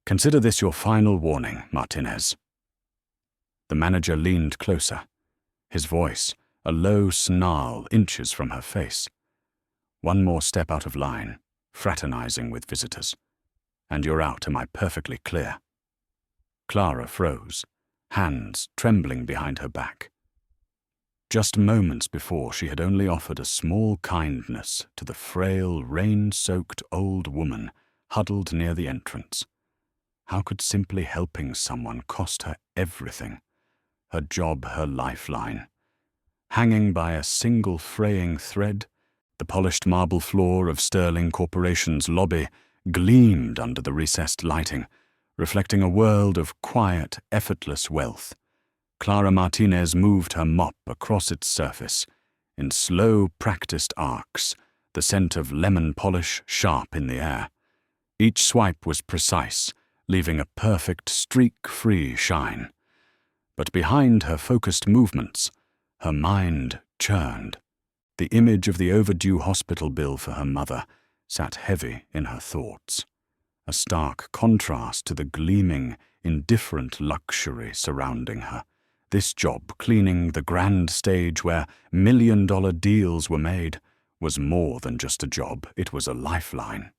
Consider this your final warning, Martinez." The manager leaned closer, his voice a low snarl inches from her face. "One more step out of line, fraternizing with visitors, and you're out, am I perfectly clear?" Clara froze, hands trembling behind her back. Just moments before, she had only offered a small kindness to the frail, rain-soaked old woman huddled near the entrance. How could simply helping someone cost her everything? Her job, her lifeline. Hanging by a single fraying thread, the polished marble floor of Sterling Corporation's lobby gleamed under the recessed lighting, reflecting a world of quiet, effortless wealth. Clara Martinez moved her mop across its surface, in slow, practiced arcs, the scent of lemon polish sharp in the air. Each swipe was precise, leaving a perfect streak-free shine. But behind her focused movements, her mind churned. The image of the overdue hospital bill for her mother sat heavy in her thoughts, a stark contrast to the gleaming, indifferent luxury surrounding her. This job, cleaning the grand stage where million-dollar deals were made, was more than just a job, it was a lifeline.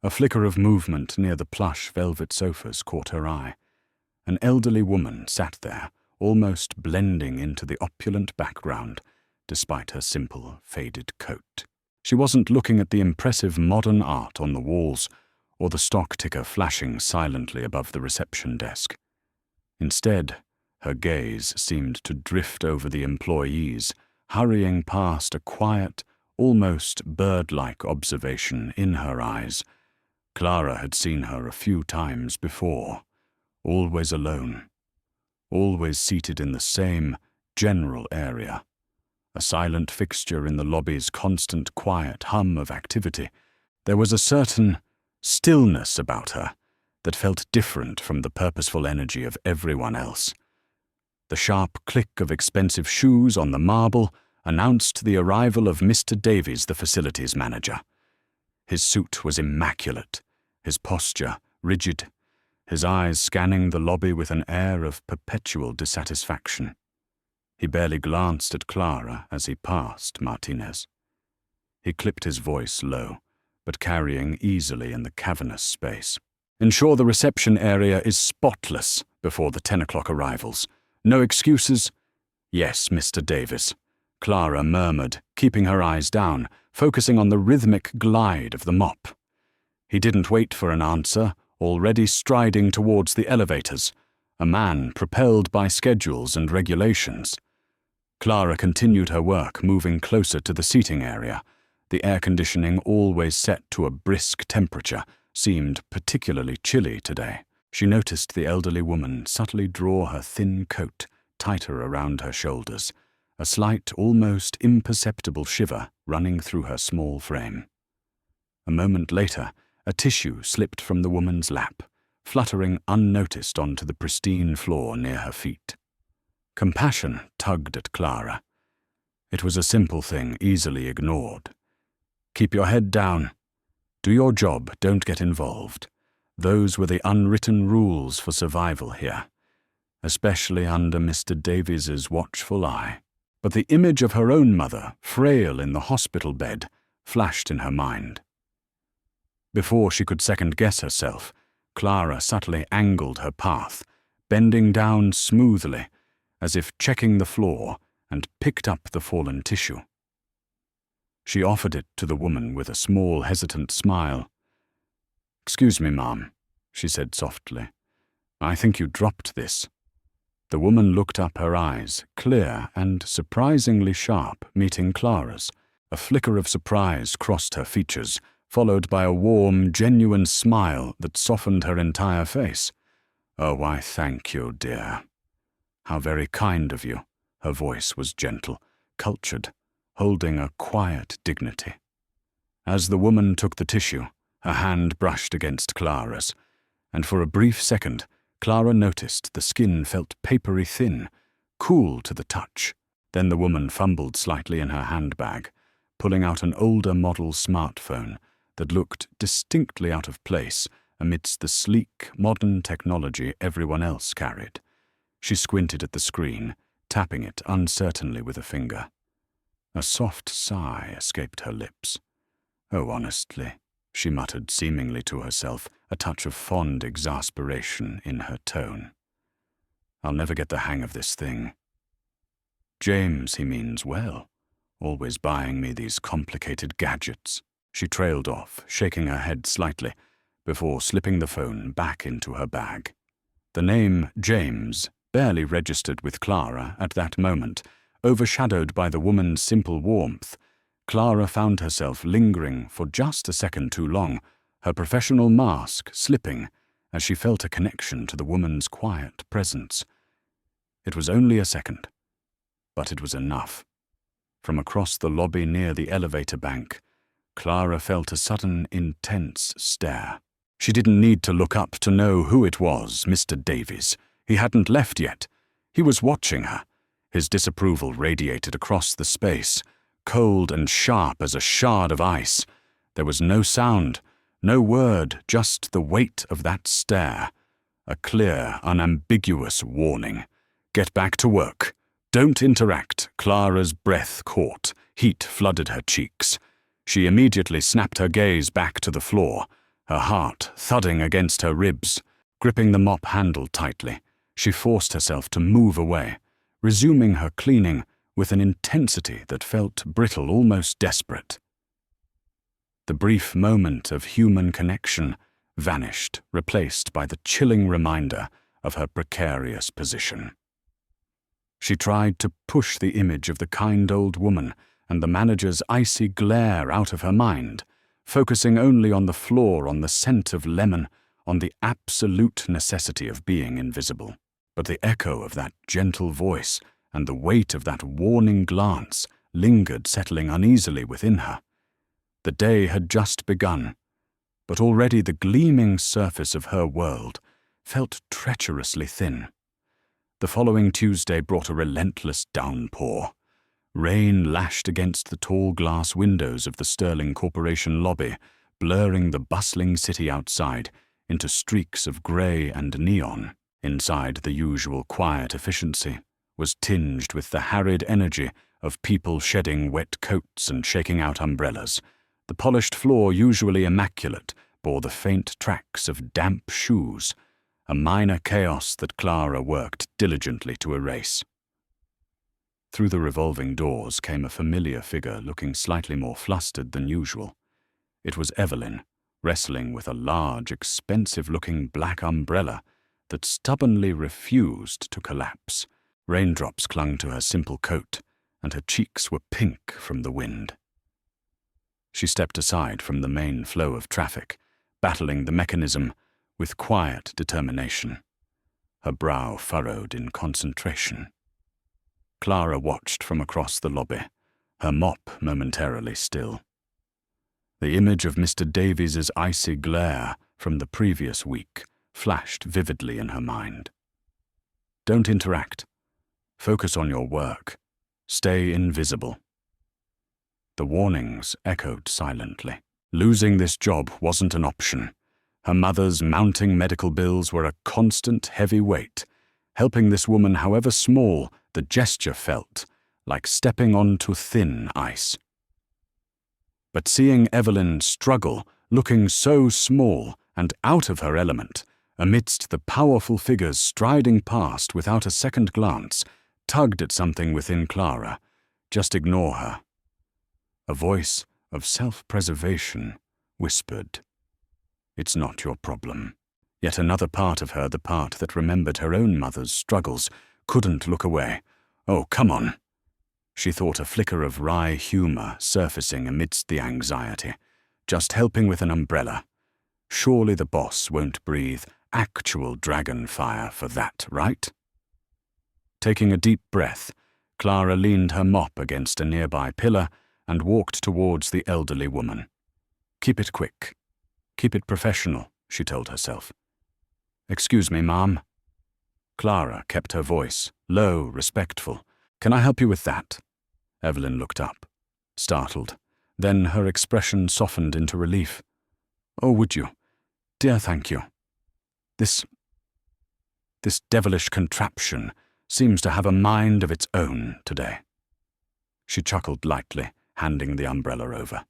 A flicker of movement near the plush velvet sofas caught her eye. An elderly woman sat there, almost blending into the opulent background, despite her simple, faded coat. She wasn't looking at the impressive modern art on the walls or the stock ticker flashing silently above the reception desk. Instead, her gaze seemed to drift over the employees, hurrying past a quiet, almost bird-like observation in her eyes. Clara had seen her a few times before, always alone, always seated in the same general area, a silent fixture in the lobby's constant quiet hum of activity. There was a certain stillness about her that felt different from the purposeful energy of everyone else. The sharp click of expensive shoes on the marble announced the arrival of Mr. Davies, the facilities manager. His suit was immaculate, his posture rigid, his eyes scanning the lobby with an air of perpetual dissatisfaction. He barely glanced at Clara as he passed Martinez. He clipped his voice low, but carrying easily in the cavernous space. "Ensure the reception area is spotless before the 10 o'clock arrivals. No excuses?" "Yes, Mr. Davis," Clara murmured, keeping her eyes down, focusing on the rhythmic glide of the mop. He didn't wait for an answer, already striding towards the elevators, a man propelled by schedules and regulations. Clara continued her work, moving closer to the seating area. The air conditioning, always set to a brisk temperature, seemed particularly chilly today. She noticed the elderly woman subtly draw her thin coat tighter around her shoulders, a slight, almost imperceptible shiver running through her small frame. A moment later, a tissue slipped from the woman's lap, fluttering unnoticed onto the pristine floor near her feet. Compassion tugged at Clara. It was a simple thing, easily ignored. "Keep your head down. Do your job, don't get involved." Those were the unwritten rules for survival here, especially under Mr. Davies's watchful eye. But the image of her own mother, frail in the hospital bed, flashed in her mind. Before she could second-guess herself, Clara subtly angled her path, bending down smoothly, as if checking the floor, and picked up the fallen tissue. She offered it to the woman with a small, hesitant smile. "Excuse me, ma'am," she said softly. "I think you dropped this." The woman looked up, her eyes, clear and surprisingly sharp, meeting Clara's. A flicker of surprise crossed her features, followed by a warm, genuine smile that softened her entire face. "Oh, why, thank you, dear. How very kind of you." Her voice was gentle, cultured, holding a quiet dignity. As the woman took the tissue, her hand brushed against Clara's, and for a brief second, Clara noticed the skin felt papery thin, cool to the touch. Then the woman fumbled slightly in her handbag, pulling out an older model smartphone that looked distinctly out of place amidst the sleek, modern technology everyone else carried. She squinted at the screen, tapping it uncertainly with a finger. A soft sigh escaped her lips. "Oh, honestly," she muttered seemingly to herself, a touch of fond exasperation in her tone. "I'll never get the hang of this thing. James, he means well, always buying me these complicated gadgets." She trailed off, shaking her head slightly, before slipping the phone back into her bag. The name James barely registered with Clara at that moment. Overshadowed by the woman's simple warmth, Clara found herself lingering for just a second too long, her professional mask slipping as she felt a connection to the woman's quiet presence. It was only a second, but it was enough. From across the lobby near the elevator bank, Clara felt a sudden, intense stare. She didn't need to look up to know who it was, Mr. Davies. He hadn't left yet. He was watching her. His disapproval radiated across the space, cold and sharp as a shard of ice. There was no sound, no word, just the weight of that stare. A clear, unambiguous warning. "Get back to work. Don't interact." Clara's breath caught. Heat flooded her cheeks. She immediately snapped her gaze back to the floor, her heart thudding against her ribs. Gripping the mop handle tightly, she forced herself to move away, resuming her cleaning with an intensity that felt brittle, almost desperate. The brief moment of human connection vanished, replaced by the chilling reminder of her precarious position. She tried to push the image of the kind old woman and the manager's icy glare out of her mind, focusing only on the floor, on the scent of lemon, on the absolute necessity of being invisible. But the echo of that gentle voice and the weight of that warning glance lingered, settling uneasily within her. The day had just begun, but already the gleaming surface of her world felt treacherously thin. The following Tuesday brought a relentless downpour. Rain lashed against the tall glass windows of the Sterling Corporation lobby, blurring the bustling city outside into streaks of grey and neon. Inside, the usual quiet efficiency was tinged with the harried energy of people shedding wet coats and shaking out umbrellas. The polished floor, usually immaculate, bore the faint tracks of damp shoes, a minor chaos that Clara worked diligently to erase. Through the revolving doors came a familiar figure looking slightly more flustered than usual. It was Evelyn, wrestling with a large, expensive-looking black umbrella that stubbornly refused to collapse. Raindrops clung to her simple coat, and her cheeks were pink from the wind. She stepped aside from the main flow of traffic, battling the mechanism with quiet determination, her brow furrowed in concentration. Clara watched from across the lobby, her mop momentarily still. The image of Mr. Davies's icy glare from the previous week flashed vividly in her mind. Don't interact. Focus on your work. Stay invisible. The warnings echoed silently. Losing this job wasn't an option. Her mother's mounting medical bills were a constant heavy weight. Helping this woman, however small, the gesture felt like stepping onto thin ice. But seeing Evelyn struggle, looking so small and out of her element, amidst the powerful figures striding past without a second glance, tugged at something within Clara. Just ignore her. A voice of self-preservation whispered, "It's not your problem." Yet another part of her, the part that remembered her own mother's struggles, couldn't look away. "Oh, come on." She thought, a flicker of wry humor surfacing amidst the anxiety. "Just helping with an umbrella. Surely the boss won't breathe actual dragon fire for that, right?" Taking a deep breath, Clara leaned her mop against a nearby pillar and walked towards the elderly woman. "Keep it quick. Keep it professional," she told herself. "Excuse me, ma'am." Clara kept her voice low, respectful. "Can I help you with that?" Evelyn looked up, startled. Then her expression softened into relief. "Oh, would you? Dear, thank you. This devilish contraption seems to have a mind of its own today. She chuckled lightly, handing the umbrella over.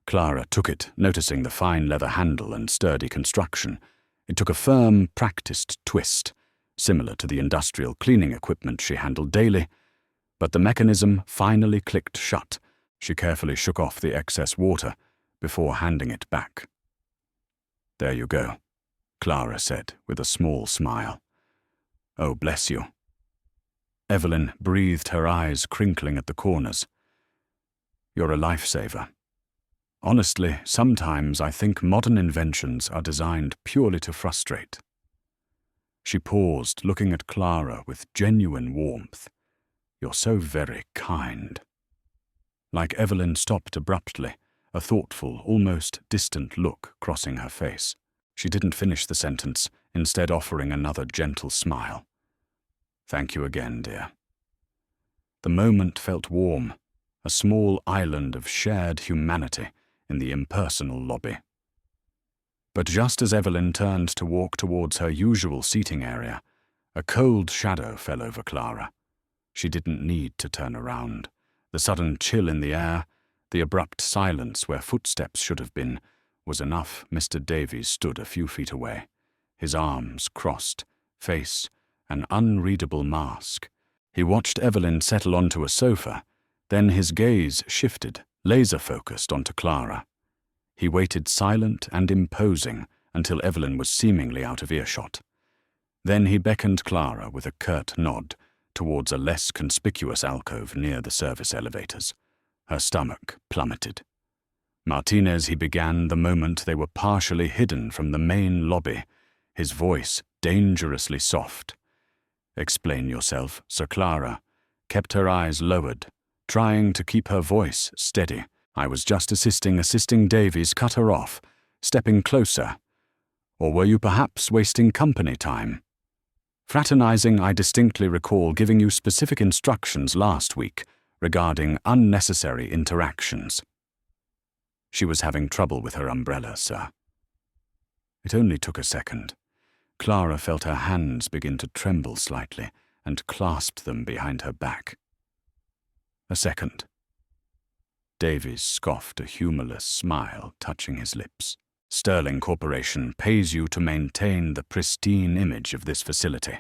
Clara took it, noticing the fine leather handle and sturdy construction. It took a firm, practiced twist, similar to the industrial cleaning equipment she handled daily, but the mechanism finally clicked shut. She carefully shook off the excess water before handing it back. There you go, Clara said with a small smile. Oh, bless you. Evelyn breathed, her eyes crinkling at the corners. You're a lifesaver. Honestly, sometimes I think modern inventions are designed purely to frustrate. She paused, looking at Clara with genuine warmth. You're so very kind. Like Evelyn stopped abruptly, a thoughtful, almost distant look crossing her face. She didn't finish the sentence, instead offering another gentle smile. Thank you again, dear. The moment felt warm, a small island of shared humanity in the impersonal lobby. But just as Evelyn turned to walk towards her usual seating area, a cold shadow fell over Clara. She didn't need to turn around. The sudden chill in the air, the abrupt silence where footsteps should have been, was enough. Mr. Davies stood a few feet away, his arms crossed, face an unreadable mask. He watched Evelyn settle onto a sofa, then his gaze shifted, laser-focused onto Clara. He waited silent and imposing until Evelyn was seemingly out of earshot. Then he beckoned Clara with a curt nod towards a less conspicuous alcove near the service elevators. Her stomach plummeted. Martinez, he began the moment they were partially hidden from the main lobby, his voice dangerously soft. Explain yourself, Sir. Clara kept her eyes lowered, trying to keep her voice steady. I was just assisting Davies cut her off, stepping closer. Or were you perhaps wasting company time? Fraternizing, I distinctly recall giving you specific instructions last week regarding unnecessary interactions. She was having trouble with her umbrella, sir. It only took a second. Clara felt her hands begin to tremble slightly and clasped them behind her back. A second. Davies scoffed, a humorless smile touching his lips. Sterling Corporation pays you to maintain the pristine image of this facility.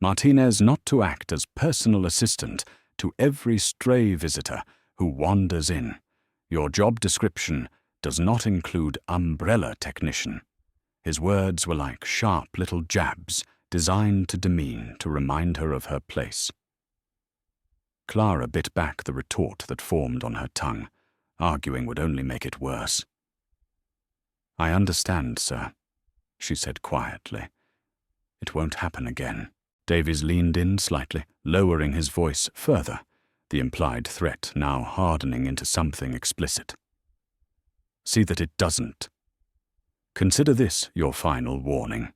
Martinez not to act as personal assistant to every stray visitor who wanders in. Your job description does not include umbrella technician. His words were like sharp little jabs designed to demean, to remind her of her place. Clara bit back the retort that formed on her tongue. Arguing would only make it worse. I understand, sir, she said quietly. It won't happen again. Davies leaned in slightly, lowering his voice further, the implied threat now hardening into something explicit. See that it doesn't. Consider this your final warning.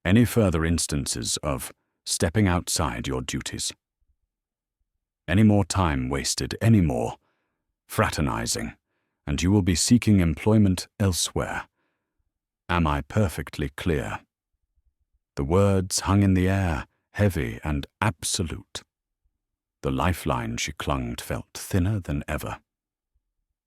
Any further instances of stepping outside your duties. Any more time wasted, any more fraternizing, and you will be seeking employment elsewhere. Am I perfectly clear? The words hung in the air, heavy and absolute. The lifeline she clung to felt thinner than ever.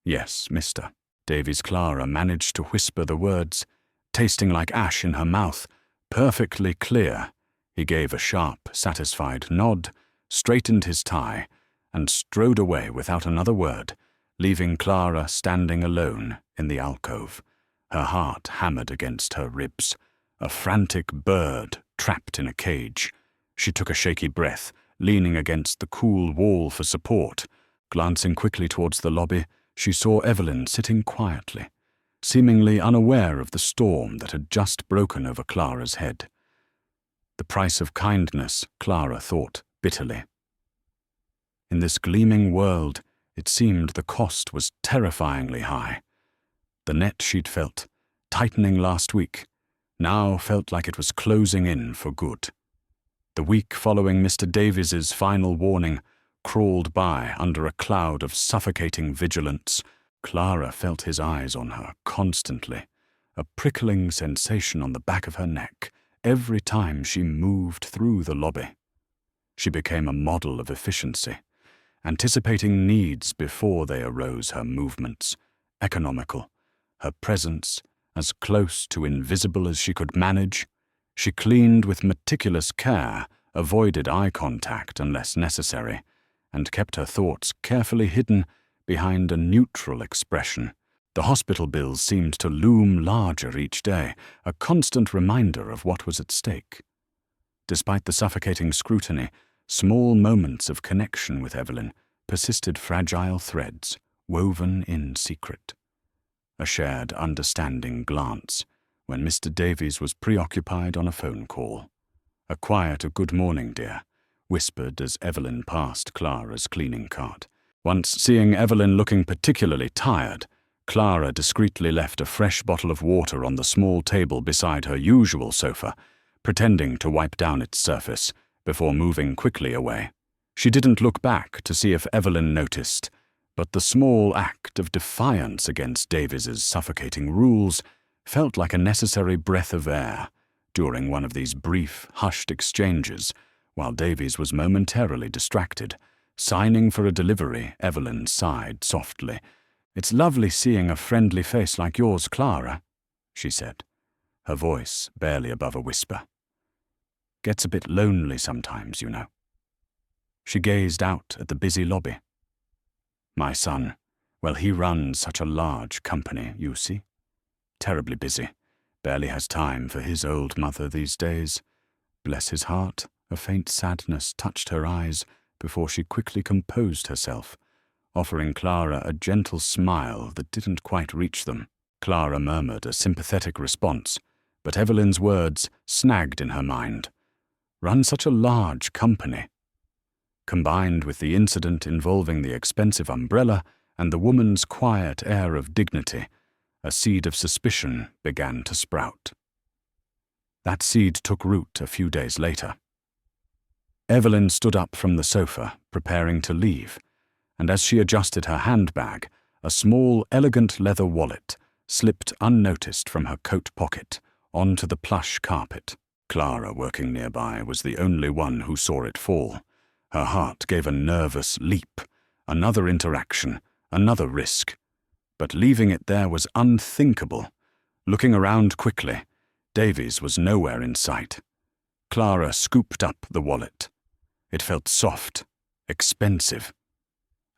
Yes, mister. Davies. Clara managed to whisper the words, tasting like ash in her mouth. Perfectly clear. He gave a sharp, satisfied nod, straightened his tie, and strode away without another word, leaving Clara standing alone in the alcove, her heart hammered against her ribs, a frantic bird trapped in a cage. She took a shaky breath, leaning against the cool wall for support. Glancing quickly towards the lobby, she saw Evelyn sitting quietly, seemingly unaware of the storm that had just broken over Clara's head. The price of kindness, Clara thought bitterly. In this gleaming world, it seemed the cost was terrifyingly high. The net she'd felt, tightening last week, now felt like it was closing in for good. The week following Mr. Davies's final warning crawled by under a cloud of suffocating vigilance. Clara felt his eyes on her constantly, a prickling sensation on the back of her neck every time she moved through the lobby. She became a model of efficiency, anticipating needs before they arose, her movements economical, her presence as close to invisible as she could manage. She cleaned with meticulous care, avoided eye contact unless necessary, and kept her thoughts carefully hidden behind a neutral expression. The hospital bills seemed to loom larger each day, a constant reminder of what was at stake. Despite the suffocating scrutiny, small moments of connection with Evelyn persisted, fragile threads woven in secret. A shared understanding glance when Mr. Davies was preoccupied on a phone call. A quiet "good morning, dear," whispered as Evelyn passed Clara's cleaning cart. Once, seeing Evelyn looking particularly tired, Clara discreetly left a fresh bottle of water on the small table beside her usual sofa, pretending to wipe down its surface before moving quickly away. She didn't look back to see if Evelyn noticed, but the small act of defiance against Davies's suffocating rules felt like a necessary breath of air during one of these brief, hushed exchanges while Davies was momentarily distracted. Signing for a delivery, Evelyn sighed softly. "It's lovely seeing a friendly face like yours, Clara," she said, her voice barely above a whisper. "Gets a bit lonely sometimes, you know." She gazed out at the busy lobby. "My son, well, he runs such a large company, you see. Terribly busy. Barely has time for his old mother these days. Bless his heart." A faint sadness touched her eyes before she quickly composed herself, offering Clara a gentle smile that didn't quite reach them. Clara murmured a sympathetic response, but Evelyn's words snagged in her mind. Run such a large company. Combined with the incident involving the expensive umbrella and the woman's quiet air of dignity, a seed of suspicion began to sprout. That seed took root a few days later. Evelyn stood up from the sofa, preparing to leave, and as she adjusted her handbag, a small, elegant leather wallet slipped unnoticed from her coat pocket onto the plush carpet. Clara, working nearby, was the only one who saw it fall. Her heart gave a nervous leap. Another interaction, another risk. But leaving it there was unthinkable. Looking around quickly, Davies was nowhere in sight. Clara scooped up the wallet. It felt soft, expensive.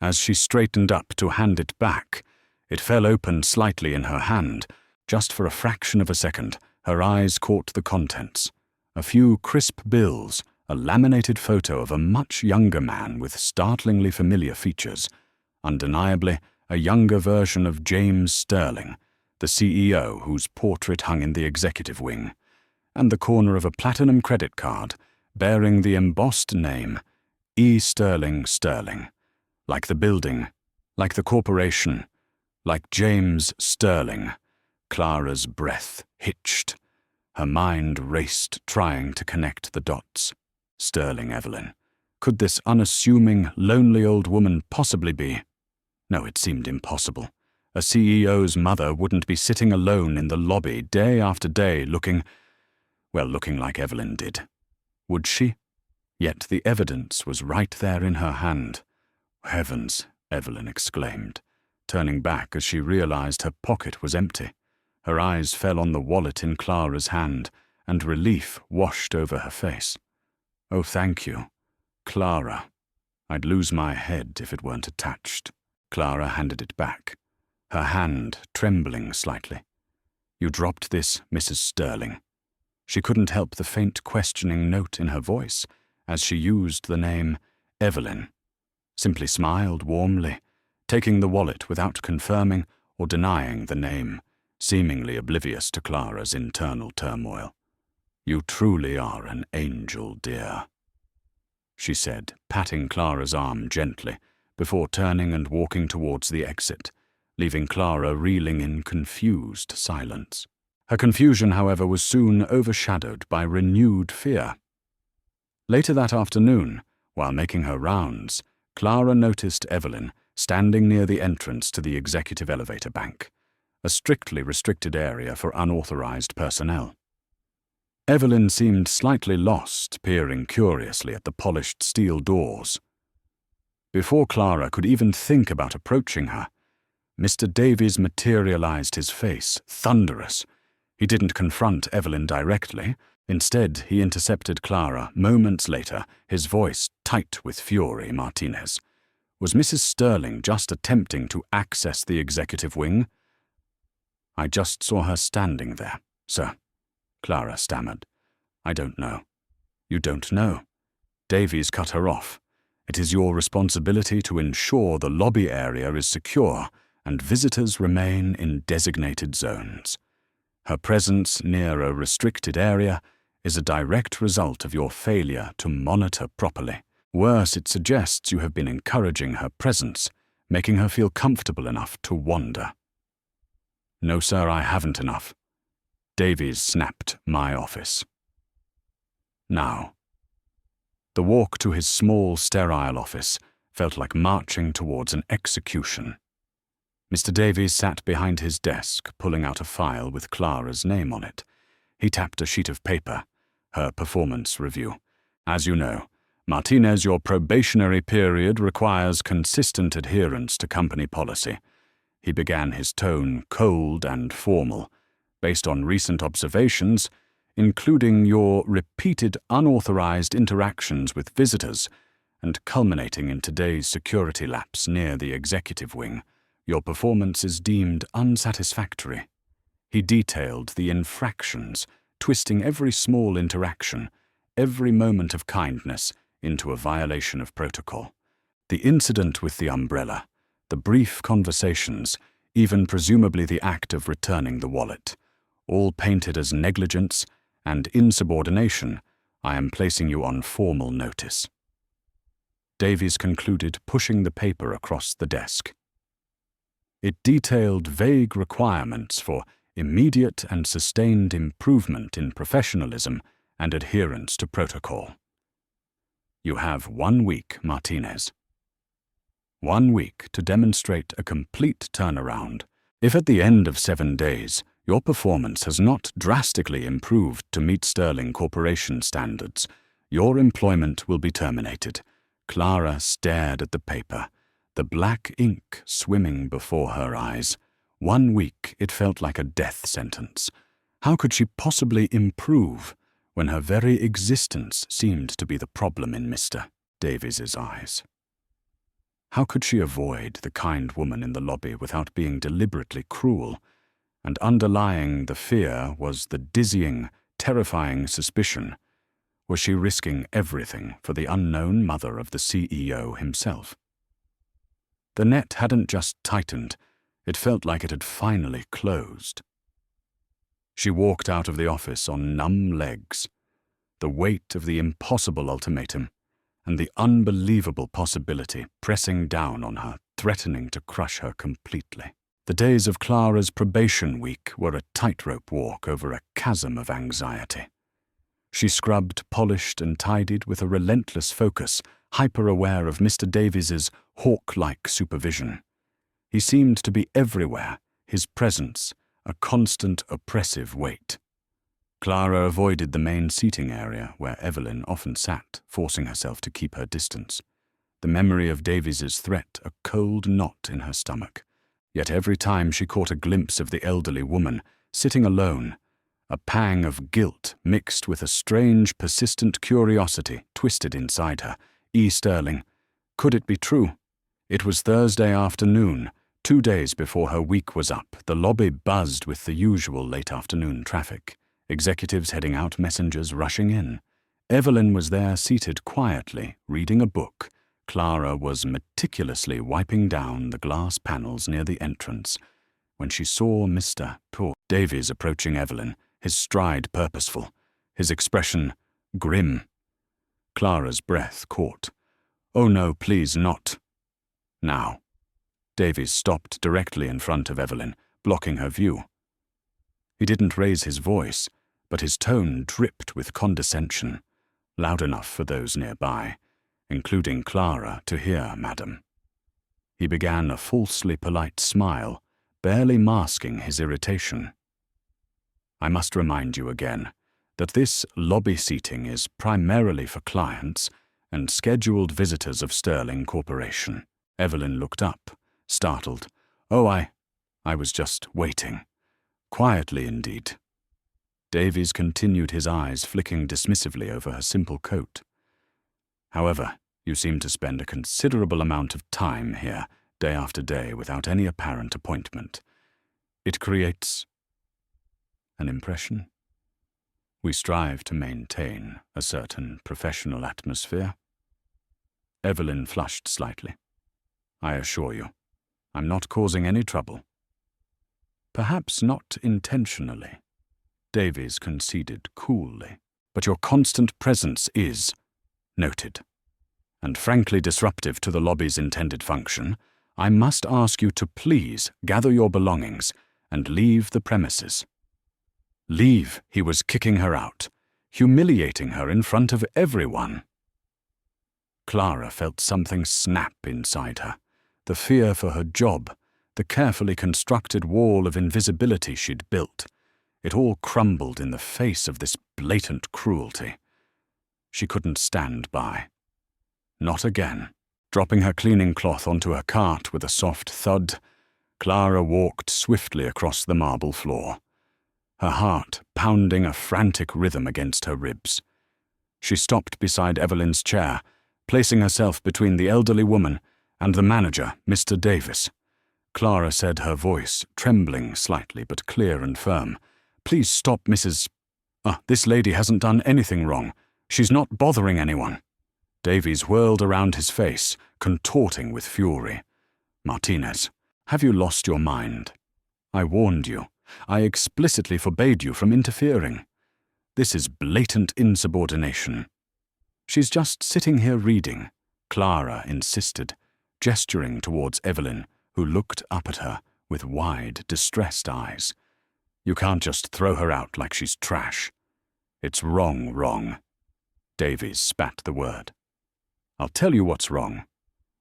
As she straightened up to hand it back, it fell open slightly in her hand. Just for a fraction of a second, her eyes caught the contents. A few crisp bills, a laminated photo of a much younger man with startlingly familiar features. Undeniably, a younger version of James Sterling, the CEO whose portrait hung in the executive wing, and the corner of a platinum credit card bearing the embossed name, E. Sterling Sterling. Like the building, like the corporation, like James Sterling, Clara's breath hitched. Her mind raced, trying to connect the dots. Sterling Evelyn. Could this unassuming, lonely old woman possibly be? No, it seemed impossible. A CEO's mother wouldn't be sitting alone in the lobby day after day looking like Evelyn did. Would she? Yet the evidence was right there in her hand. "Heavens," Evelyn exclaimed, turning back as she realized her pocket was empty. Her eyes fell on the wallet in Clara's hand, and relief washed over her face. "Oh, thank you, Clara. I'd lose my head if it weren't attached." Clara handed it back, her hand trembling slightly. "You dropped this, Mrs. Sterling." She couldn't help the faint questioning note in her voice as she used the name Evelyn. Simply smiled warmly, taking the wallet without confirming or denying the name, seemingly oblivious to Clara's internal turmoil. "You truly are an angel, dear," she said, patting Clara's arm gently before turning and walking towards the exit, leaving Clara reeling in confused silence. Her confusion, however, was soon overshadowed by renewed fear. Later that afternoon, while making her rounds, Clara noticed Evelyn standing near the entrance to the executive elevator bank. a strictly restricted area for unauthorized personnel. Evelyn seemed slightly lost, peering curiously at the polished steel doors. Before Clara could even think about approaching her, Mr. Davies materialized, his face thunderous. He didn't confront Evelyn directly. Instead, he intercepted Clara moments later, his voice tight with fury. Martinez, was Mrs. Sterling just attempting to access the executive wing? I just saw her standing there, sir, Clara stammered. I don't know. You don't know. Davies cut her off. It is your responsibility to ensure the lobby area is secure and visitors remain in designated zones. Her presence near a restricted area is a direct result of your failure to monitor properly. Worse, it suggests you have been encouraging her presence, making her feel comfortable enough to wander. No, sir, I haven't enough. Davies snapped my office. Now. The walk to his small, sterile office felt like marching towards an execution. Mr. Davies sat behind his desk, pulling out a file with Clara's name on it. He tapped a sheet of paper, her performance review. As you know, Martinez, your probationary period requires consistent adherence to company policy. He began, his tone cold and formal, based on recent observations, including your repeated unauthorized interactions with visitors and culminating in today's security lapse near the executive wing. Your performance is deemed unsatisfactory. He detailed the infractions, twisting every small interaction, every moment of kindness, into a violation of protocol. The incident with the umbrella, the brief conversations, even presumably the act of returning the wallet, all painted as negligence and insubordination. I am placing you on formal notice. Davies concluded, pushing the paper across the desk. It detailed vague requirements for immediate and sustained improvement in professionalism and adherence to protocol. You have 1 week, Martinez. 1 week to demonstrate a complete turnaround. If at the end of 7 days your performance has not drastically improved to meet Sterling Corporation standards, your employment will be terminated. Clara stared at the paper, the black ink swimming before her eyes. 1 week, it felt like a death sentence. How could she possibly improve when her very existence seemed to be the problem in Mr. Davies's eyes? How could she avoid the kind woman in the lobby without being deliberately cruel? And underlying the fear was the dizzying, terrifying suspicion. Was she risking everything for the unknown mother of the CEO himself? The net hadn't just tightened, it felt like it had finally closed. She walked out of the office on numb legs, the weight of the impossible ultimatum and the unbelievable possibility pressing down on her, threatening to crush her completely. The days of Clara's probation week were a tightrope walk over a chasm of anxiety. She scrubbed, polished, and tidied with a relentless focus, hyper-aware of Mr. Davies's hawk-like supervision. He seemed to be everywhere, his presence a constant oppressive weight. Clara avoided the main seating area where Evelyn often sat, forcing herself to keep her distance. The memory of Davies's threat a cold knot in her stomach. Yet every time she caught a glimpse of the elderly woman, sitting alone, a pang of guilt mixed with a strange, persistent curiosity twisted inside her. Sterling. Could it be true? It was Thursday afternoon, 2 days before her week was up. The lobby buzzed with the usual late afternoon traffic. Executives heading out, messengers rushing in. Evelyn was there seated quietly, reading a book. Clara was meticulously wiping down the glass panels near the entrance when she saw Mr. Davies approaching Evelyn, his stride purposeful, his expression grim. Clara's breath caught. Oh no, please not. Now. Davies stopped directly in front of Evelyn, blocking her view. He didn't raise his voice, but his tone dripped with condescension, loud enough for those nearby, including Clara, to hear, madam. He began a falsely polite smile, barely masking his irritation. "I must remind you again that this lobby seating is primarily for clients and scheduled visitors of Sterling Corporation." Evelyn looked up, startled. "Oh, I was just waiting." "Quietly indeed." Davies continued, his eyes flicking dismissively over her simple coat. "However, you seem to spend a considerable amount of time here, day after day, without any apparent appointment. It creates an impression. We strive to maintain a certain professional atmosphere." Evelyn flushed slightly. "I assure you, I'm not causing any trouble." "Perhaps not intentionally," Davies conceded coolly, "but your constant presence is noted, and frankly disruptive to the lobby's intended function. I must ask you to please gather your belongings and leave the premises." Leave? He was kicking her out, humiliating her in front of everyone. Clara felt something snap inside her. The fear for her job, the carefully constructed wall of invisibility she'd built. It all crumbled in the face of this blatant cruelty. She couldn't stand by. Not again. Dropping her cleaning cloth onto her cart with a soft thud, Clara walked swiftly across the marble floor, her heart pounding a frantic rhythm against her ribs. She stopped beside Evelyn's chair, placing herself between the elderly woman and the manager, Mr. Davis. Clara said, her voice trembling slightly but clear and firm, "Please stop, Mrs. This lady hasn't done anything wrong. She's not bothering anyone." Davies whirled around his face, contorting with fury. "Martinez, have you lost your mind? I warned you. I explicitly forbade you from interfering. This is blatant insubordination." "She's just sitting here reading," Clara insisted, gesturing towards Evelyn, who looked up at her with wide, distressed eyes. "You can't just throw her out like she's trash." "It's wrong." Davies spat the word. "I'll tell you what's wrong.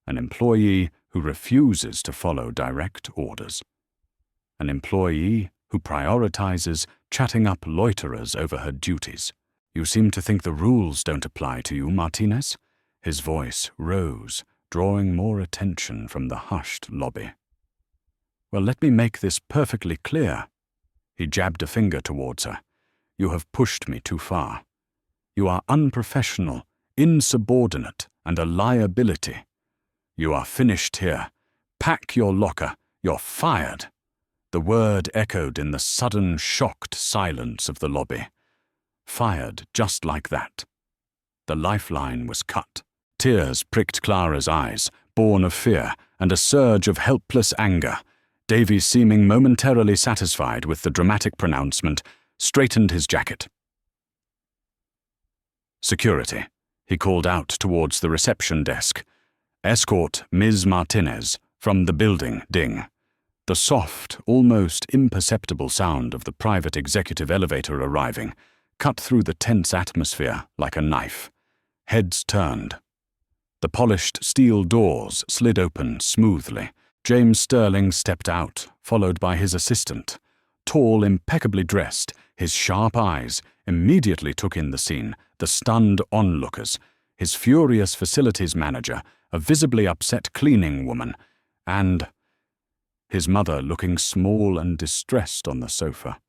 An employee who refuses to follow direct orders. An employee who prioritizes chatting up loiterers over her duties. You seem to think the rules don't apply to you, Martinez?" His voice rose, drawing more attention from the hushed lobby. "Well, let me make this perfectly clear." He jabbed a finger towards her. "You have pushed me too far. You are unprofessional, insubordinate, and a liability. You are finished here. Pack your locker. You're fired." The word echoed in the sudden, shocked silence of the lobby. Fired just like that. The lifeline was cut. Tears pricked Clara's eyes, born of fear, and a surge of helpless anger. Davies, seeming momentarily satisfied with the dramatic pronouncement, straightened his jacket. "Security," he called out towards the reception desk. "Escort Ms. Martinez from the building, ding." The soft, almost imperceptible sound of the private executive elevator arriving cut through the tense atmosphere like a knife. Heads turned. The polished steel doors slid open smoothly. James Sterling stepped out, followed by his assistant. Tall, impeccably dressed, his sharp eyes immediately took in the scene, the stunned onlookers, his furious facilities manager, a visibly upset cleaning woman, and his mother looking small and distressed on the sofa.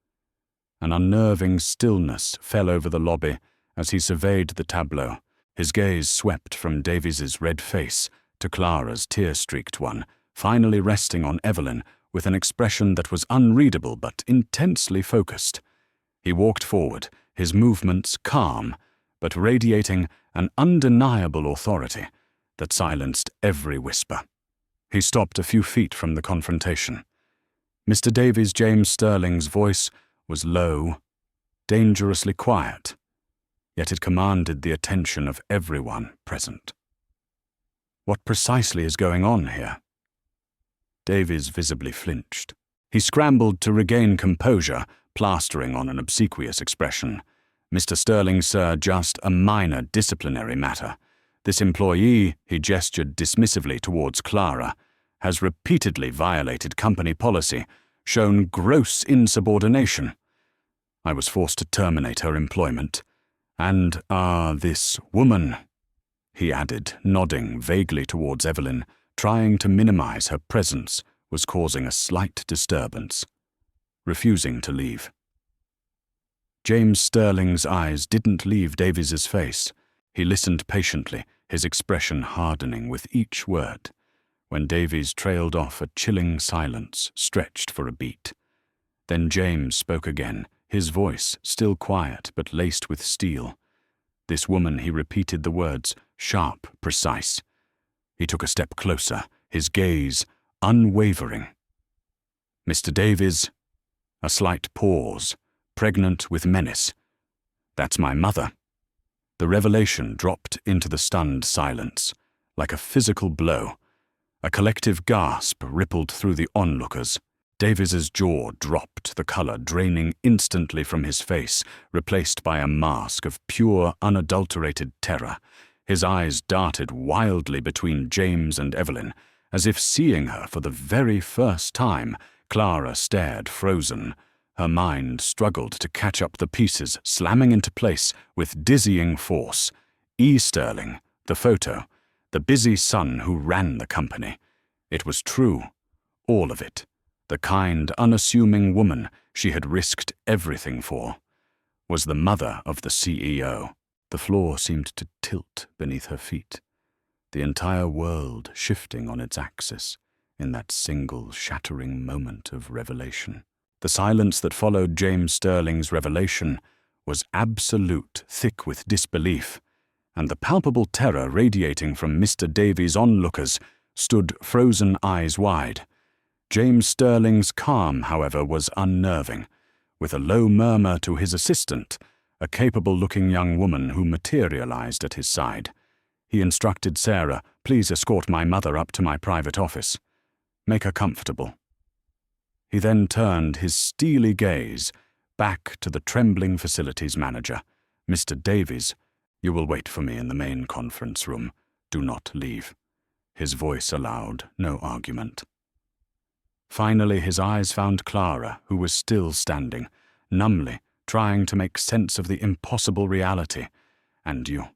An unnerving stillness fell over the lobby as he surveyed the tableau. His gaze swept from Davies's red face to Clara's tear-streaked one, finally resting on Evelyn with an expression that was unreadable but intensely focused. He walked forward, his movements calm, but radiating an undeniable authority that silenced every whisper. He stopped a few feet from the confrontation. Mr. Davies James Sterling's voice was low, dangerously quiet, yet it commanded the attention of everyone present. "What precisely is going on here?" Davies visibly flinched. He scrambled to regain composure, plastering on an obsequious expression. "Mr. Sterling, sir, just a minor disciplinary matter. This employee," he gestured dismissively towards Clara, has repeatedly violated company policy, shown gross insubordination. I was forced to terminate her employment. And, this woman," he added, nodding vaguely towards Evelyn, trying to minimize her presence, was causing a slight disturbance. Refusing to leave. James Sterling's eyes didn't leave Davies's face. He listened patiently, his expression hardening with each word, when Davies trailed off a chilling silence, stretched for a beat. Then James spoke again, his voice still quiet but laced with steel. This woman, he repeated the words, sharp, precise. He took a step closer, his gaze unwavering. "Mr. Davies," a slight pause, pregnant with menace. "That's my mother." The revelation dropped into the stunned silence, like a physical blow. A collective gasp rippled through the onlookers. Davies's jaw dropped, the color draining instantly from his face, replaced by a mask of pure, unadulterated terror. His eyes darted wildly between James and Evelyn, as if seeing her for the very first time. Clara stared frozen. Her mind struggled to catch up the pieces, slamming into place with dizzying force. E. Sterling, the photo, the busy son who ran the company. It was true, all of it. The kind, unassuming woman she had risked everything for was the mother of the CEO. The floor seemed to tilt beneath her feet, the entire world shifting on its axis in that single shattering moment of revelation. The silence that followed James Sterling's revelation was absolute, thick with disbelief, and the palpable terror radiating from Mr. Davies' onlookers stood frozen eyes wide. James Sterling's calm, however, was unnerving. With a low murmur to his assistant, a capable-looking young woman who materialized at his side, he instructed Sarah, "Please escort my mother up to my private office. Make her comfortable." He then turned his steely gaze back to the trembling facilities manager. "Mr. Davies, you will wait for me in the main conference room. Do not leave." His voice allowed no argument. Finally, his eyes found Clara, who was still standing, numbly trying to make sense of the impossible reality. "And you,"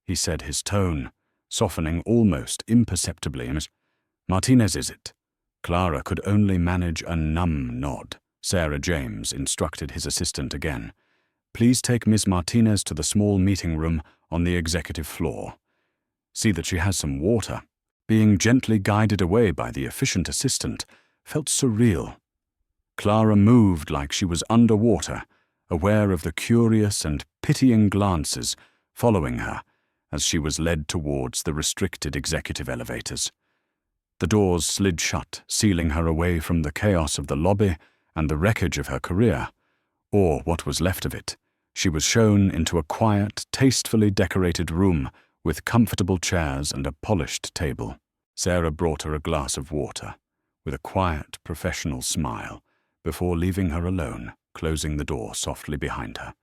he said, his tone softening almost imperceptibly. "Miss Martinez, is it?" Clara could only manage a numb nod. Sarah James instructed his assistant again. "Please take Miss Martinez to the small meeting room on the executive floor. See that she has some water." Being gently guided away by the efficient assistant felt surreal. Clara moved like she was underwater, aware of the curious and pitying glances following her as she was led towards the restricted executive elevators. The doors slid shut, sealing her away from the chaos of the lobby and the wreckage of her career, or what was left of it. She was shown into a quiet, tastefully decorated room with comfortable chairs and a polished table. Sarah brought her a glass of water, with a quiet, professional smile, before leaving her alone, closing the door softly behind her.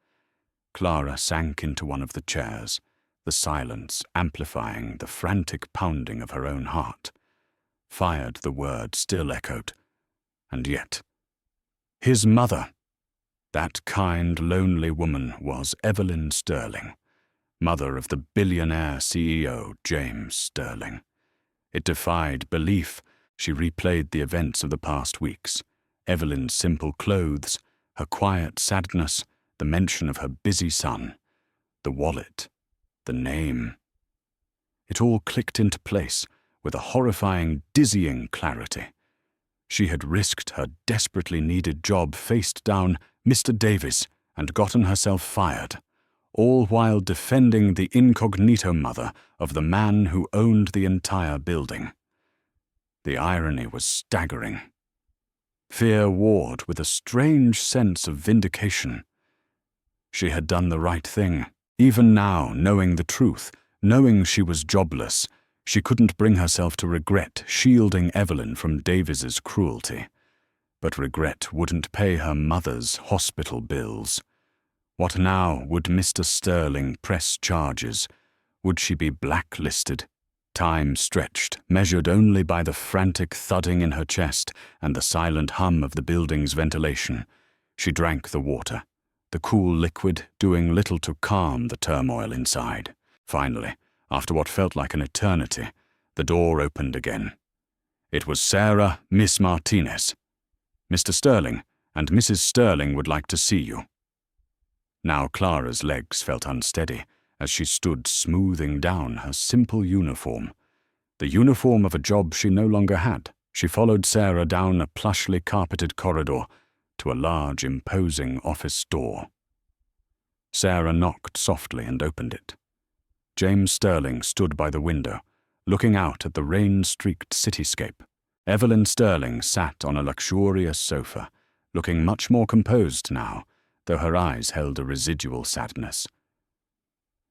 Clara sank into one of the chairs, the silence amplifying the frantic pounding of her own heart. Fired, the word still echoed. And yet, his mother, that kind, lonely woman, was Evelyn Sterling, mother of the billionaire CEO James Sterling. It defied belief. She replayed the events of the past weeks. Evelyn's simple clothes, her quiet sadness, the mention of her busy son, the wallet, the name. It all clicked into place with a horrifying, dizzying clarity. She had risked her desperately needed job, faced down Mr. Davies, and gotten herself fired, all while defending the incognito mother of the man who owned the entire building. The irony was staggering. Fear warred with a strange sense of vindication. She had done the right thing. Even now, knowing the truth, knowing she was jobless, she couldn't bring herself to regret shielding Evelyn from Davies's cruelty. But regret wouldn't pay her mother's hospital bills. What now? Would Mr. Sterling press charges? Would she be blacklisted? Time stretched, measured only by the frantic thudding in her chest and the silent hum of the building's ventilation. She drank the water, the cool liquid doing little to calm the turmoil inside. Finally, after what felt like an eternity, the door opened again. It was Sarah, Miss Martinez. "Mr. Sterling and Mrs. Sterling would like to see you." Now Clara's legs felt unsteady as she stood smoothing down her simple uniform, the uniform of a job she no longer had. She followed Sarah down a plushly carpeted corridor to a large, imposing office door. Sarah knocked softly and opened it. James Sterling stood by the window, looking out at the rain-streaked cityscape. Evelyn Sterling sat on a luxurious sofa, looking much more composed now, though her eyes held a residual sadness.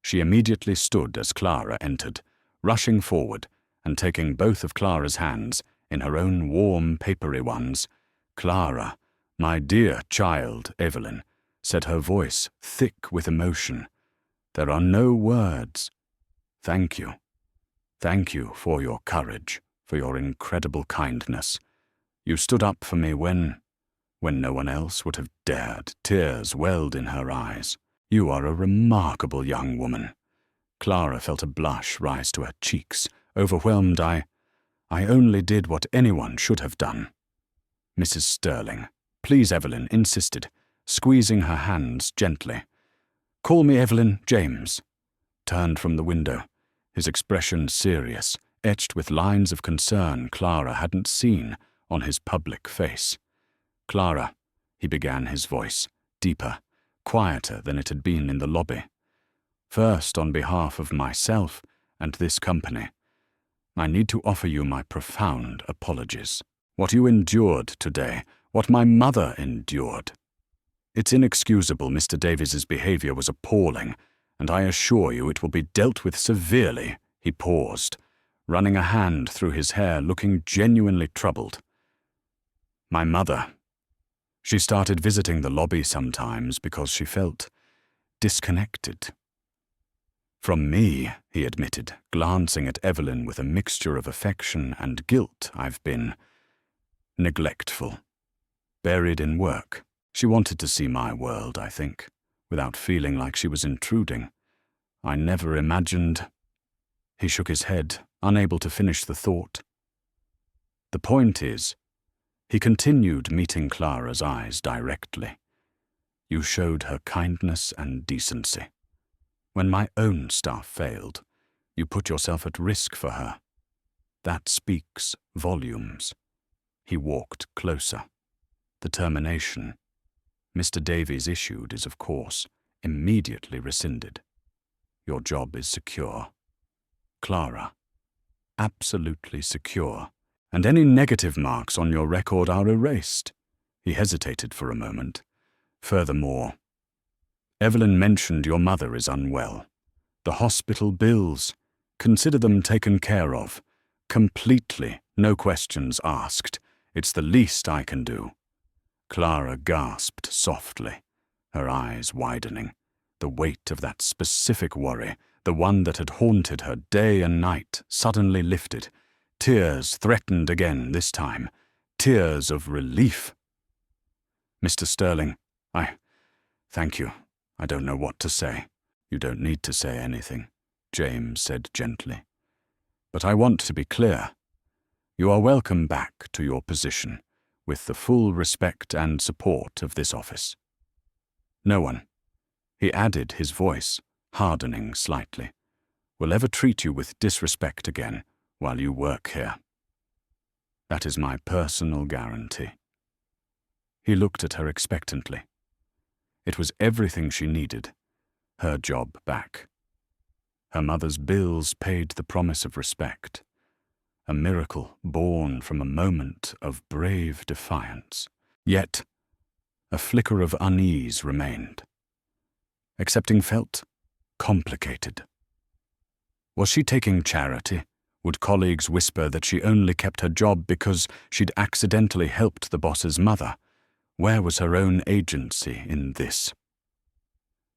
She immediately stood as Clara entered, rushing forward and taking both of Clara's hands in her own warm, papery ones. "Clara, my dear child," Evelyn said, her voice thick with emotion. "There are no words. Thank you. Thank you for your courage, for your incredible kindness. You stood up for me when no one else would have dared." Tears welled in her eyes. "You are a remarkable young woman." Clara felt a blush rise to her cheeks. Overwhelmed, I only did what anyone should have done." "Mrs. Sterling." "Please," Evelyn insisted, squeezing her hands gently. "Call me Evelyn James." Turned from the window, his expression serious, etched with lines of concern Clara hadn't seen on his public face. "Clara," he began, his voice deeper, quieter than it had been in the lobby. "First, on behalf of myself and this company, I need to offer you my profound apologies. What you endured today, what my mother endured. It's inexcusable. Mr. Davies's behavior was appalling, and I assure you it will be dealt with severely." He paused, running a hand through his hair, looking genuinely troubled. "My mother. She started visiting the lobby sometimes because she felt disconnected from me," he admitted, glancing at Evelyn with a mixture of affection and guilt. "I've been neglectful, buried in work. She wanted to see my world, I think, without feeling like she was intruding. I never imagined—" He shook his head, unable to finish the thought. "The point is," he continued, meeting Clara's eyes directly, "you showed her kindness and decency. When my own staff failed, you put yourself at risk for her. That speaks volumes." He walked closer. "The termination Mr. Davies issued is, of course, immediately rescinded. Your job is secure. Clara, absolutely secure, and any negative marks on your record are erased." He hesitated for a moment. "Furthermore, Evelyn mentioned your mother is unwell. The hospital bills, consider them taken care of. Completely, no questions asked. It's the least I can do." Clara gasped softly, her eyes widening. The weight of that specific worry, the one that had haunted her day and night, suddenly lifted. Tears threatened again this time. Tears of relief. "Mr. Sterling, thank you. I don't know what to say." "You don't need to say anything," James said gently. "But I want to be clear. You are welcome back to your position, with the full respect and support of this office. No one," he added, his voice hardening slightly, "will ever treat you with disrespect again while you work here. That is my personal guarantee." He looked at her expectantly. It was everything she needed, her job back. Her mother's bills paid the promise of respect, a miracle born from a moment of brave defiance. Yet, a flicker of unease remained. Accepting felt complicated. Was she taking charity? Would colleagues whisper that she only kept her job because she'd accidentally helped the boss's mother? Where was her own agency in this?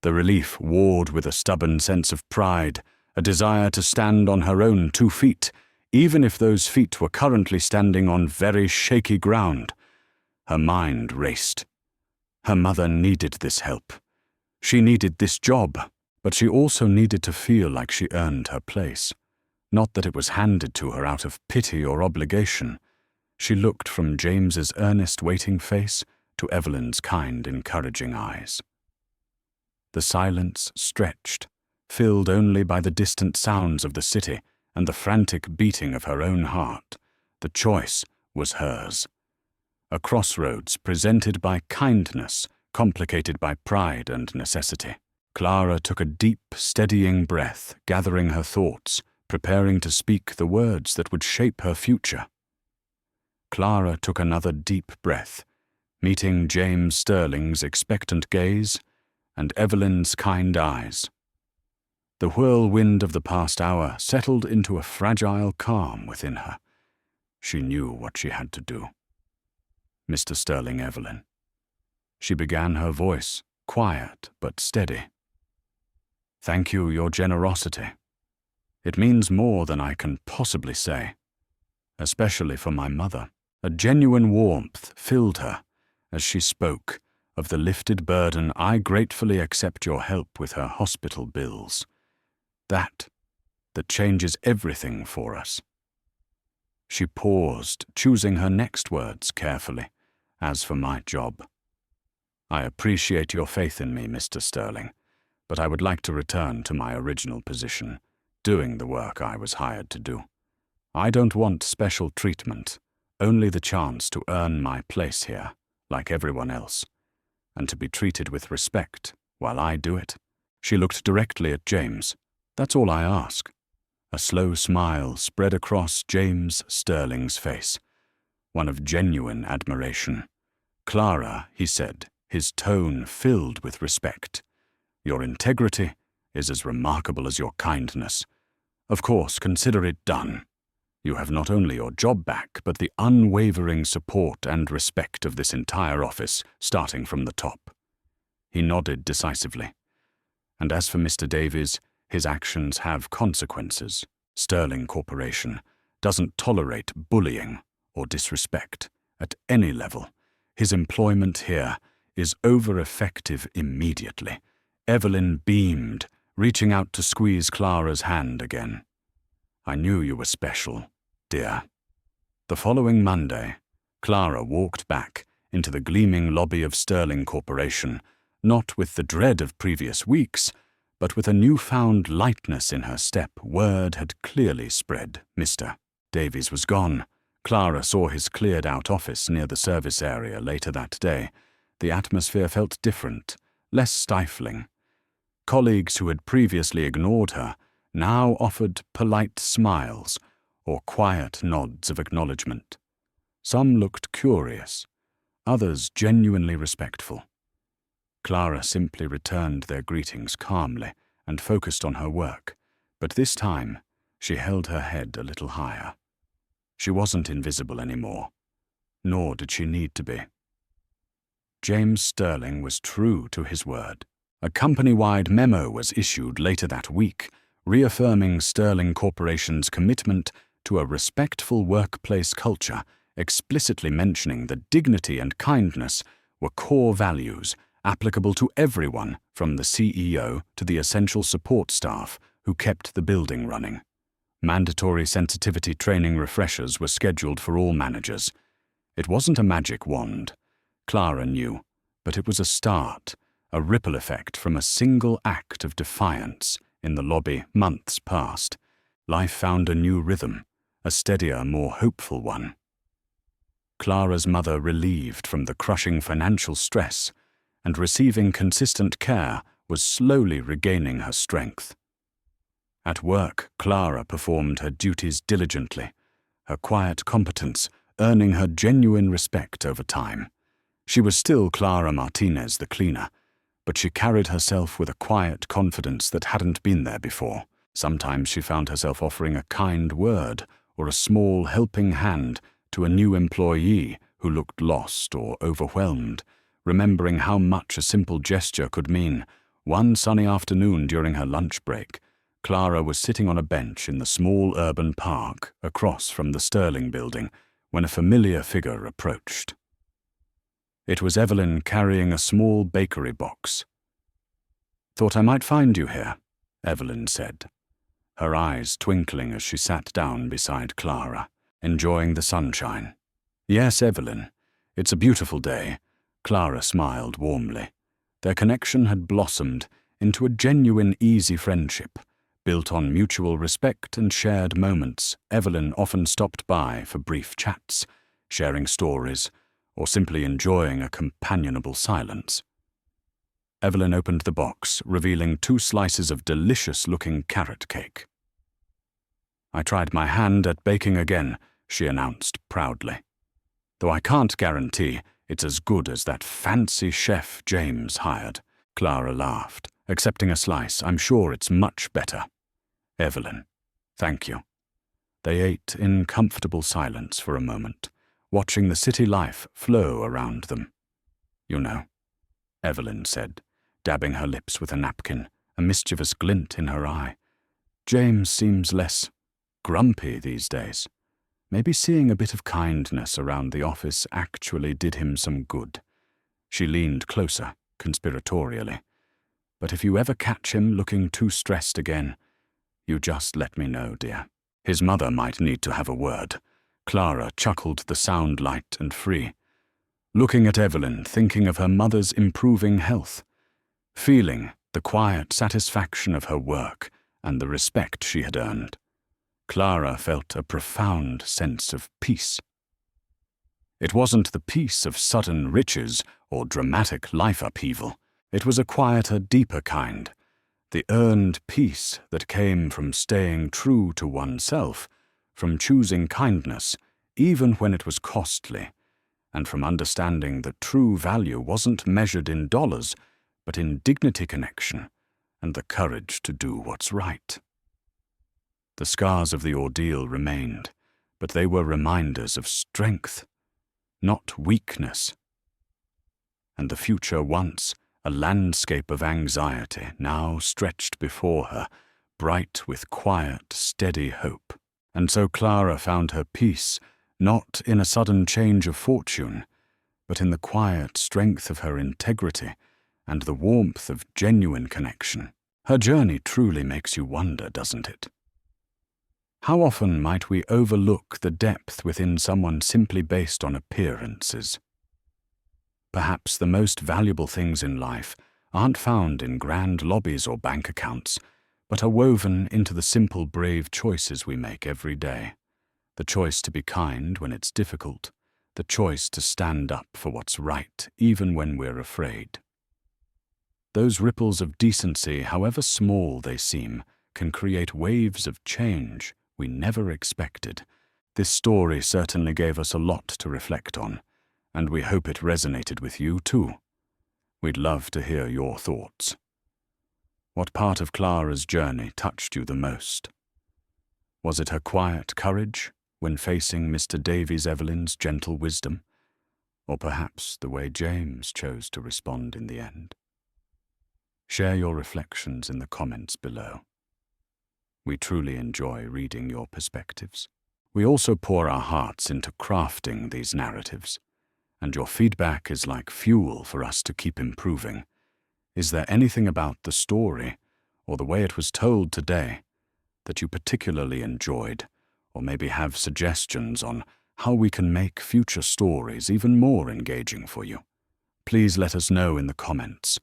The relief warred with a stubborn sense of pride, a desire to stand on her own 2 feet, even if those feet were currently standing on very shaky ground. Her mind raced. Her mother needed this help. She needed this job, but she also needed to feel like she earned her place. Not that it was handed to her out of pity or obligation. She looked from James's earnest, waiting face to Evelyn's kind, encouraging eyes. The silence stretched, filled only by the distant sounds of the city and the frantic beating of her own heart. The choice was hers. A crossroads presented by kindness, complicated by pride and necessity. Clara took a deep, steadying breath, gathering her thoughts, preparing to speak the words that would shape her future. Clara took another deep breath, meeting James Sterling's expectant gaze and Evelyn's kind eyes. The whirlwind of the past hour settled into a fragile calm within her. She knew what she had to do. Mr. Sterling, Evelyn. She began, her voice quiet but steady. Thank you, your generosity. It means more than I can possibly say, especially for my mother. A genuine warmth filled her as she spoke of the lifted burden. I gratefully accept your help with her hospital bills. That changes everything for us. She paused, choosing her next words carefully. As for my job, I appreciate your faith in me, Mr. Sterling, but I would like to return to my original position, doing the work I was hired to do. I don't want special treatment, only the chance to earn my place here, like everyone else, and to be treated with respect while I do it. She looked directly at James. That's all I ask. A slow smile spread across James Sterling's face, one of genuine admiration. Clara, he said, his tone filled with respect. Your integrity is as remarkable as your kindness. Of course, consider it done. You have not only your job back, but the unwavering support and respect of this entire office, starting from the top. He nodded decisively. And as for Mr. Davies, his actions have consequences. Sterling Corporation doesn't tolerate bullying or disrespect at any level. His employment here is over-effective immediately. Evelyn beamed, reaching out to squeeze Clara's hand again. I knew you were special, dear. The following Monday, Clara walked back into the gleaming lobby of Sterling Corporation, not with the dread of previous weeks, but with a newfound lightness in her step. Word had clearly spread. Mr. Davies was gone. Clara saw his cleared-out office near the service area later that day. The atmosphere felt different, less stifling. Colleagues who had previously ignored her now offered polite smiles or quiet nods of acknowledgement. Some looked curious, others genuinely respectful. Clara simply returned their greetings calmly and focused on her work, but this time she held her head a little higher. She wasn't invisible anymore, nor did she need to be. James Sterling was true to his word. A company-wide memo was issued later that week, reaffirming Sterling Corporation's commitment to a respectful workplace culture, explicitly mentioning that dignity and kindness were core values applicable to everyone from the CEO to the essential support staff who kept the building running. Mandatory sensitivity training refreshers were scheduled for all managers. It wasn't a magic wand, Clara knew, but it was a start, a ripple effect from a single act of defiance in the lobby months past. Life found a new rhythm, a steadier, more hopeful one. Clara's mother, relieved from the crushing financial stress and receiving consistent care, was slowly regaining her strength. At work, Clara performed her duties diligently, her quiet competence earning her genuine respect over time. She was still Clara Martinez, the cleaner, but she carried herself with a quiet confidence that hadn't been there before. Sometimes she found herself offering a kind word or a small helping hand to a new employee who looked lost or overwhelmed, remembering how much a simple gesture could mean. One sunny afternoon during her lunch break, Clara was sitting on a bench in the small urban park across from the Sterling building when a familiar figure approached. It was Evelyn carrying a small bakery box. "Thought I might find you here," Evelyn said, her eyes twinkling as she sat down beside Clara, enjoying the sunshine. "Yes, Evelyn. It's a beautiful day," Clara smiled warmly. Their connection had blossomed into a genuine, easy friendship, built on mutual respect and shared moments. Evelyn often stopped by for brief chats, sharing stories, or simply enjoying a companionable silence. Evelyn opened the box, revealing 2 slices of delicious-looking carrot cake. "I tried my hand at baking again," she announced proudly. "Though I can't guarantee it's as good as that fancy chef James hired." Clara laughed, accepting a slice. "I'm sure it's much better." "Evelyn, thank you." They ate in comfortable silence for a moment, watching the city life flow around them. "You know," Evelyn said, dabbing her lips with a napkin, a mischievous glint in her eye, "James seems less grumpy these days. Maybe seeing a bit of kindness around the office actually did him some good." She leaned closer, conspiratorially. "But if you ever catch him looking too stressed again, you just let me know, dear. His mother might need to have a word." Clara chuckled the sound light and free, looking at Evelyn, thinking of her mother's improving health, feeling the quiet satisfaction of her work and the respect she had earned. Clara felt a profound sense of peace. It wasn't the peace of sudden riches or dramatic life upheaval. It was a quieter, deeper kind, the earned peace that came from staying true to oneself, from choosing kindness, even when it was costly, and from understanding that true value wasn't measured in dollars, but in dignity, connection, and the courage to do what's right. The scars of the ordeal remained, but they were reminders of strength, not weakness. And the future, once a landscape of anxiety, now stretched before her, bright with quiet, steady hope. And so Clara found her peace, not in a sudden change of fortune, but in the quiet strength of her integrity and the warmth of genuine connection. Her journey truly makes you wonder, doesn't it? How often might we overlook the depth within someone simply based on appearances? Perhaps the most valuable things in life aren't found in grand lobbies or bank accounts, but are woven into the simple, brave choices we make every day. The choice to be kind when it's difficult, the choice to stand up for what's right, even when we're afraid. Those ripples of decency, however small they seem, can create waves of change we never expected. This story certainly gave us a lot to reflect on, and we hope it resonated with you too. We'd love to hear your thoughts. What part of Clara's journey touched you the most? Was it her quiet courage when facing Mr. Davies Evelyn's gentle wisdom? Or perhaps the way James chose to respond in the end? Share your reflections in the comments below. We truly enjoy reading your perspectives. We also pour our hearts into crafting these narratives, and your feedback is like fuel for us to keep improving. Is there anything about the story, or the way it was told today, that you particularly enjoyed, or maybe have suggestions on how we can make future stories even more engaging for you? Please let us know in the comments.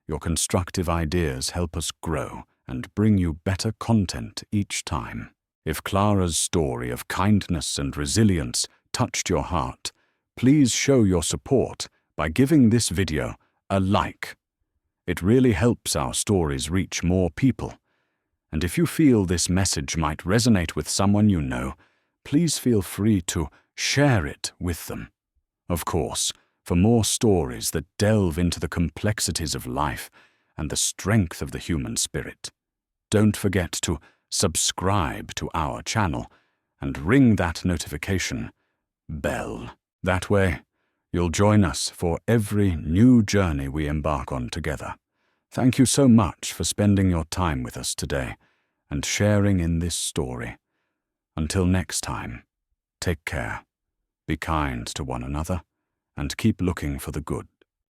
Your constructive ideas help us grow and bring you better content each time. If Clara's story of kindness and resilience touched your heart, please show your support by giving this video a like. It really helps our stories reach more people. And if you feel this message might resonate with someone you know, please feel free to share it with them. Of course, for more stories that delve into the complexities of life and the strength of the human spirit, don't forget to subscribe to our channel and ring that notification bell. That way, you'll join us for every new journey we embark on together. Thank you so much for spending your time with us today, and sharing in this story. Until next time, take care, be kind to one another, and keep looking for the good.